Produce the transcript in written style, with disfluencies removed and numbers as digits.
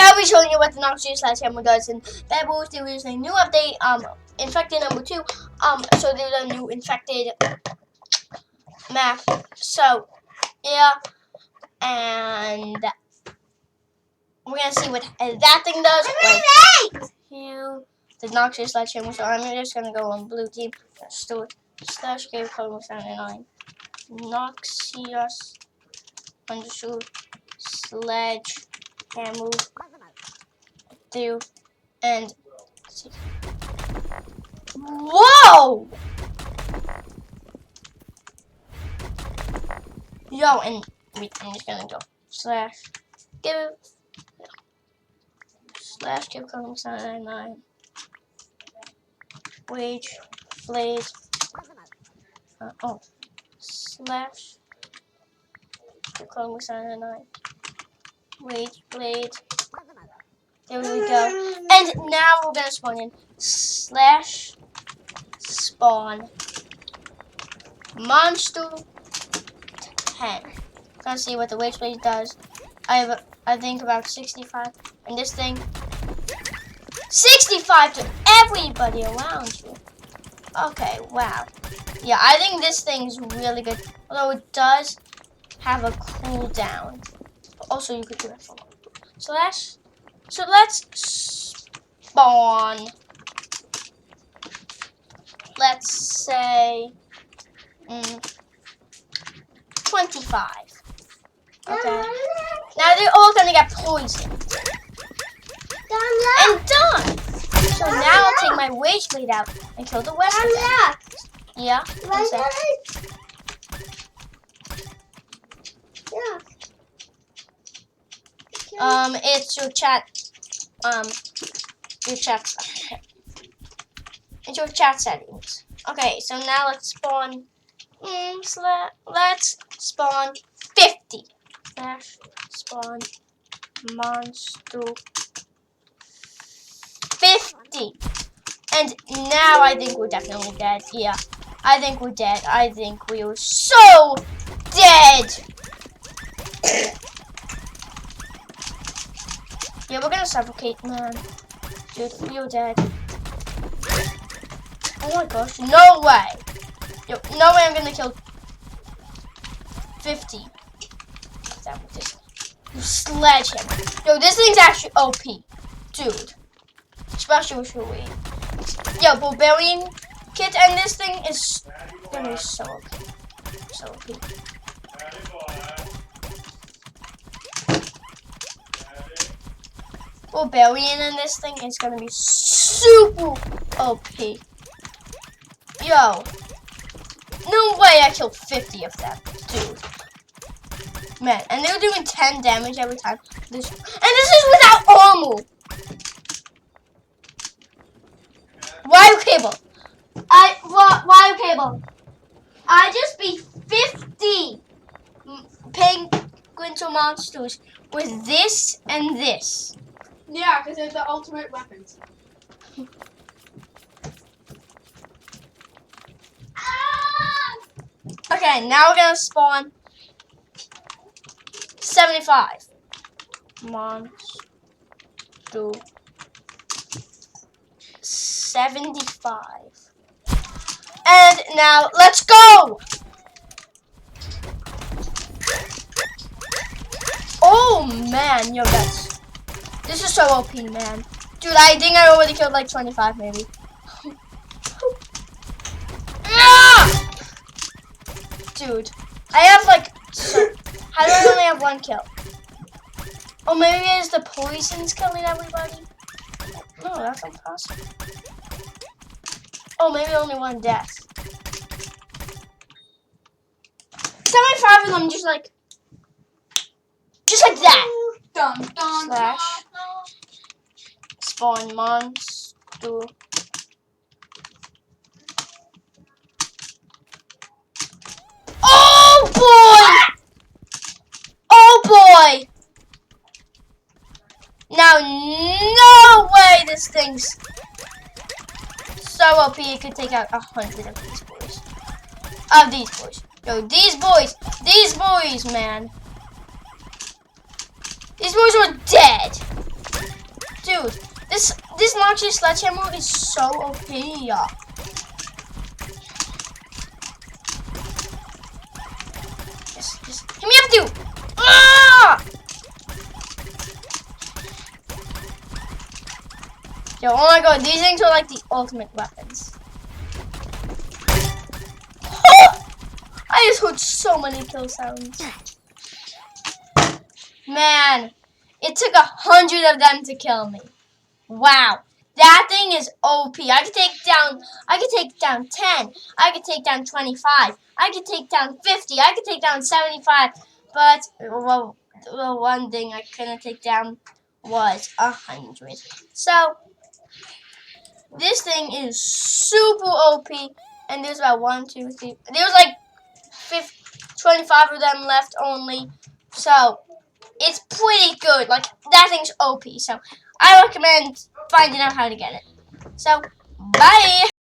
I'll be showing you what the Noxious SledgeHammer does in Bad Boys. There is a new update, infected number 2. So there's a new infected map. So yeah, and we're gonna see what that thing does. Right here, the Noxious SledgeHammer. So I'm just gonna go on blue team. Start slash game code 79. Noxious underscore SledgeHammer through and see. Whoa! Yo, and wait, I'm just gonna go slash give slash give code 79. Rageblade. Slash give code 79. Rageblade. There we go. And now we're gonna spawn in slash spawn monster 10. Gonna see what the Rageblade does. I think about 65, and this thing 65 to everybody around you. Okay, wow. Yeah, I think this thing's really good. Although it does have a cooldown. Also, you could do that for slash. So let's spawn. Let's say 25. Okay. Now they're all gonna get poisoned. And done. So now I'll take my Rageblade out and kill the rest of them. Yeah. One sec. It's your chat. It's your chat settings. Okay, so now let's spawn. Let's spawn 50. Slash spawn monster 50. And now I think we're definitely dead. Yeah, I think we're dead. I think we are so dead. Yeah, we're gonna suffocate, man. Dude, we're dead. Oh my gosh, no way. Yo, no way I'm gonna kill 50. That with this SledgeHammer. Yo, this thing's actually OP. Dude. Especially with your weight. Yo, Barbarian Kit and this thing is gonna be so OP. So OP. Barbarian in this thing is gonna be super OP. Yo. No way I killed 50 of them, dude. Man, and they're doing 10 damage every time. And this is without armor. Wire cable. Wire cable. I just beat 50 penguins or monsters with this and this. Yeah, because they're the ultimate weapons. Okay, now we're gonna spawn 75. Monster 75. And now let's go! Oh man, yo, this is so OP, man. Dude, I think I already killed like 25 maybe. Dude, I have like, how do I only have 1 kill? Oh, maybe it's the poisons killing everybody? No, that's impossible. Oh, maybe only 1 death. 75 of them just like that. Dun, dun, Slash spawn monster. Oh boy! Oh boy! Now, no way this thing's so OP it could take out 100 of these boys. Yo, these boys, man. These boys are dead. Noxious SledgeHammer is so OP. Yes. Hit me up, dude. Ah! Yo, oh my god, these things are like the ultimate weapons. I just heard so many kill sounds. Man, it took 100 of them to kill me. Wow, that thing is OP. I could take down 10. I could take down 25. I could take down 50. I could take down 75. But well, the one thing I couldn't take down was 100. So this thing is super OP. And there's about 1, 2, 3. There's like 25 of them left only. So it's pretty good. Like, that thing's OP. So I recommend finding out how to get it. So, bye!